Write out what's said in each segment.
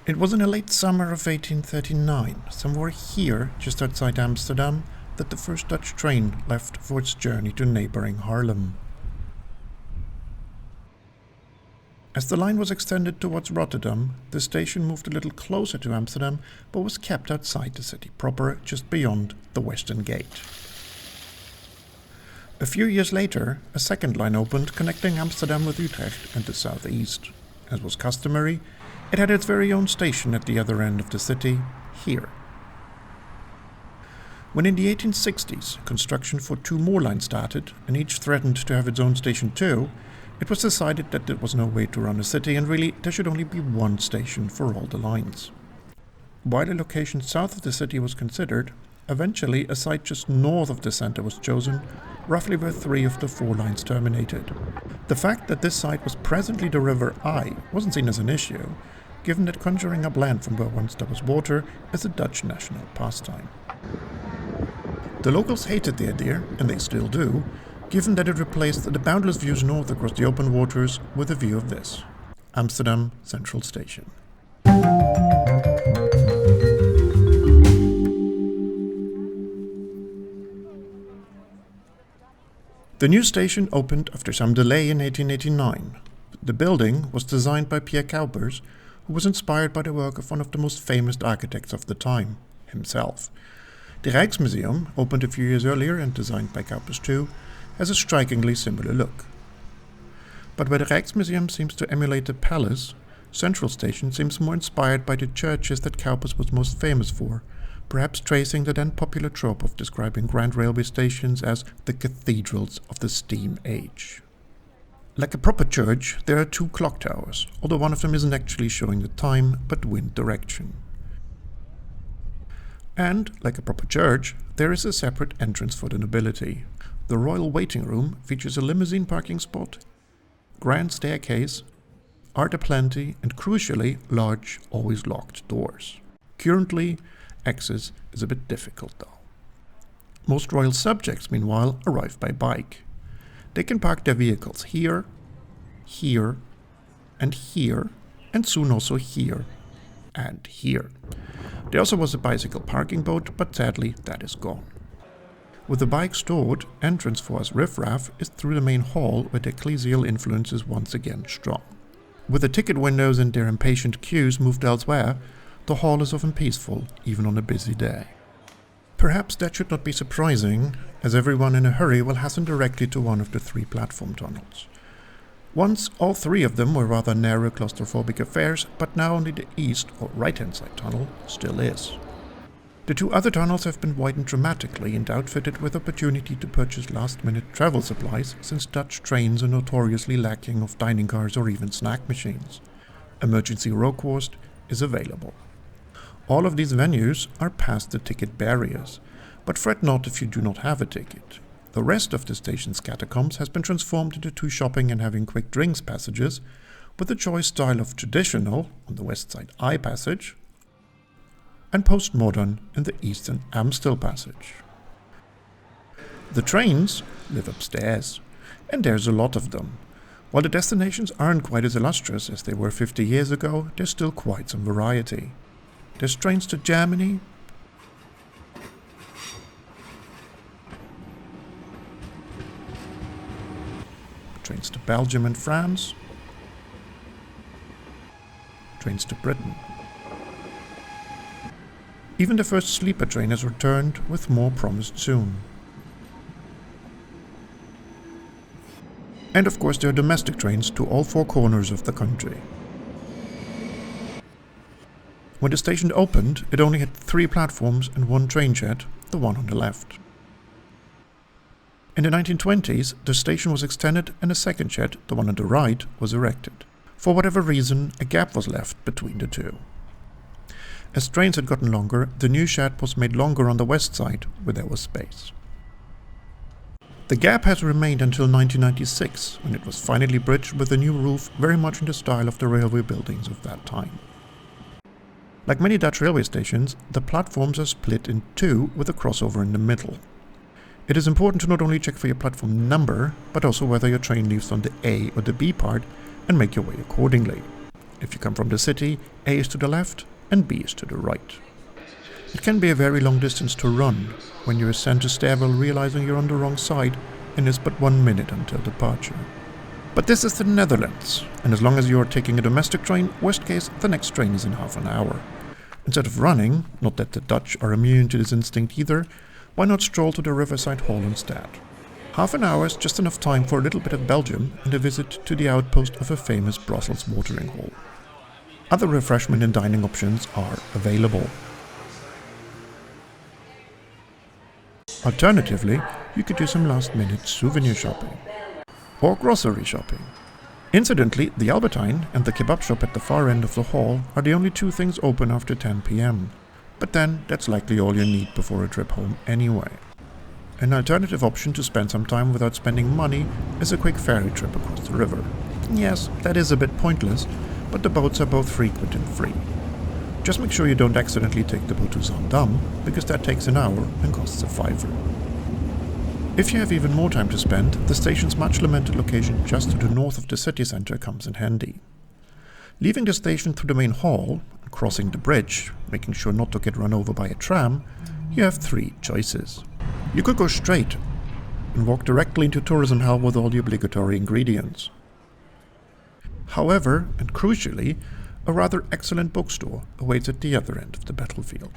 It was in the late summer of 1839, somewhere here, just outside Amsterdam, that the first Dutch train left for its journey to neighboring Haarlem. As the line was extended towards Rotterdam, the station moved a little closer to Amsterdam, but was kept outside the city proper, just beyond the Western Gate. A few years later, a second line opened connecting Amsterdam with Utrecht and the southeast. As was customary, it had its very own station at the other end of the city, here. When in the 1860s construction for 2 more lines started, and each threatened to have its own station too, it was decided that there was no way to run a city and really there should only be one station for all the lines. While a location south of the city was considered, eventually a site just north of the center was chosen, roughly where 3 of the 4 lines terminated. The fact that this site was presently the River Ij wasn't seen as an issue, given that conjuring up land from where once there was water is a Dutch national pastime. The locals hated the idea, and they still do, given that it replaced the boundless views north across the open waters with a view of this, Amsterdam Central Station. The new station opened after some delay in 1889. The building was designed by Pierre Cuypers, who was inspired by the work of one of the most famous architects of the time, himself. The Rijksmuseum, opened a few years earlier and designed by Cuypers too, has a strikingly similar look. But where the Rijksmuseum seems to emulate the palace, Central Station seems more inspired by the churches that Cuypers was most famous for, perhaps tracing the then popular trope of describing grand railway stations as the cathedrals of the steam age. Like a proper church, there are 2 clock towers, although one of them isn't actually showing the time, but wind direction. And, like a proper church, there is a separate entrance for the nobility. The royal waiting room features a limousine parking spot, grand staircase, art aplenty, and crucially, large, always locked doors. Currently, access is a bit difficult though. Most royal subjects, meanwhile, arrive by bike. They can park their vehicles here, here, and here, and soon also here, and here. There also was a bicycle parking boat, but sadly that is gone. With the bike stored, entrance for us riffraff is through the main hall where the ecclesial influence is once again strong. With the ticket windows and their impatient queues moved elsewhere, the hall is often peaceful, even on a busy day. Perhaps that should not be surprising, as everyone in a hurry will hasten directly to one of the 3 platform tunnels. Once all 3 of them were rather narrow claustrophobic affairs, but now only the east or right-hand side tunnel still is. The 2 other tunnels have been widened dramatically and outfitted with opportunity to purchase last-minute travel supplies, since Dutch trains are notoriously lacking of dining cars or even snack machines. Emergency rookworst is available. All of these venues are past the ticket barriers, but fret not if you do not have a ticket. The rest of the station's catacombs has been transformed into 2 shopping and having quick drinks passages, with the choice style of traditional, on the west side Ij passage, and postmodern in the eastern Amstel passage. The trains live upstairs, and there's a lot of them. While the destinations aren't quite as illustrious as they were 50 years ago, there's still quite some variety. There's trains to Germany, trains to Belgium and France, trains to Britain. Even the first sleeper train has returned, with more promised soon. And of course there are domestic trains to all 4 corners of the country. When the station opened, it only had 3 platforms and 1 train shed, the one on the left. In the 1920s, the station was extended and a second shed, the one on the right, was erected. For whatever reason, a gap was left between the 2. As trains had gotten longer, the new shed was made longer on the west side, where there was space. The gap has remained until 1996, when it was finally bridged with a new roof very much in the style of the railway buildings of that time. Like many Dutch railway stations, the platforms are split in 2 with a crossover in the middle. It is important to not only check for your platform number, but also whether your train leaves on the A or the B part and make your way accordingly. If you come from the city, A is to the left and B is to the right. It can be a very long distance to run when you ascend a stairwell realizing you're on the wrong side and it's but 1 minute until departure. But this is the Netherlands, and as long as you are taking a domestic train, worst case, the next train is in half an hour. Instead of running, not that the Dutch are immune to this instinct either, why not stroll to the Riverside Hall instead? Half an hour is just enough time for a little bit of Belgium and a visit to the outpost of a famous Brussels watering hole. Other refreshment and dining options are available. Alternatively, you could do some last-minute souvenir shopping or grocery shopping. Incidentally, the Albertine and the kebab shop at the far end of the hall are the only two things open after 10 p.m. But then, that's likely all you need before a trip home anyway. An alternative option to spend some time without spending money is a quick ferry trip across the river. Yes, that is a bit pointless, but the boats are both frequent and free. Just make sure you don't accidentally take the boat to Zaandam, because that takes an hour and costs a £5. If you have even more time to spend, the station's much lamented location just to the north of the city centre comes in handy. Leaving the station through the main hall, and crossing the bridge, making sure not to get run over by a tram, you have three choices. You could go straight and walk directly into tourism hell with all the obligatory ingredients. However, and crucially, a rather excellent bookstore awaits at the other end of the battlefield.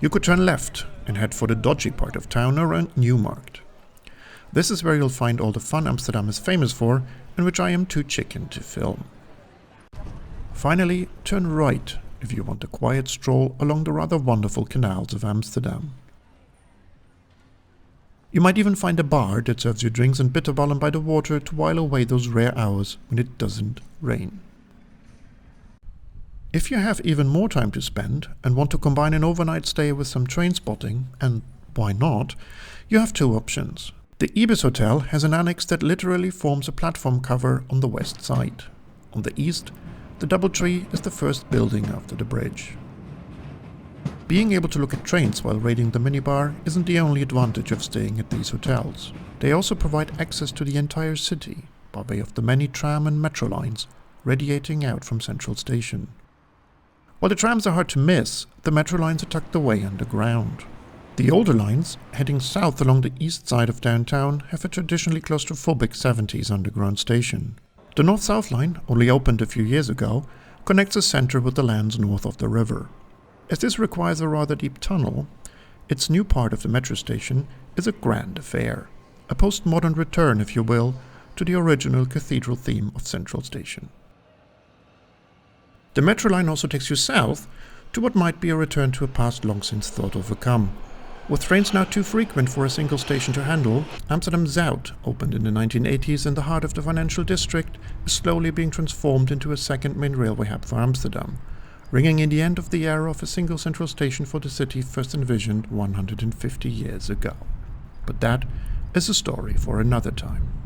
You could turn left and head for the dodgy part of town around Newmarket. This is where you'll find all the fun Amsterdam is famous for and which I am too chicken to film. Finally, turn right if you want a quiet stroll along the rather wonderful canals of Amsterdam. You might even find a bar that serves you drinks and bitterballen by the water to while away those rare hours when it doesn't rain. If you have even more time to spend and want to combine an overnight stay with some train spotting, and why not, you have two options. The Ibis Hotel has an annex that literally forms a platform cover on the west side. On the east, the Doubletree is the first building after the bridge. Being able to look at trains while raiding the minibar isn't the only advantage of staying at these hotels. They also provide access to the entire city by way of the many tram and metro lines radiating out from Central Station. While the trams are hard to miss, the metro lines are tucked away underground. The older lines, heading south along the east side of downtown, have a traditionally claustrophobic 70s underground station. The north-south line, only opened a few years ago, connects the centre with the lands north of the river. As this requires a rather deep tunnel, its new part of the metro station is a grand affair. A postmodern return, if you will, to the original cathedral theme of Central Station. The metro line also takes you south to what might be a return to a past long since thought overcome. With trains now too frequent for a single station to handle, Amsterdam Zuid, opened in the 1980s in the heart of the financial district, is slowly being transformed into a second main railway hub for Amsterdam, ringing in the end of the era of a single central station for the city first envisioned 150 years ago. But that is a story for another time.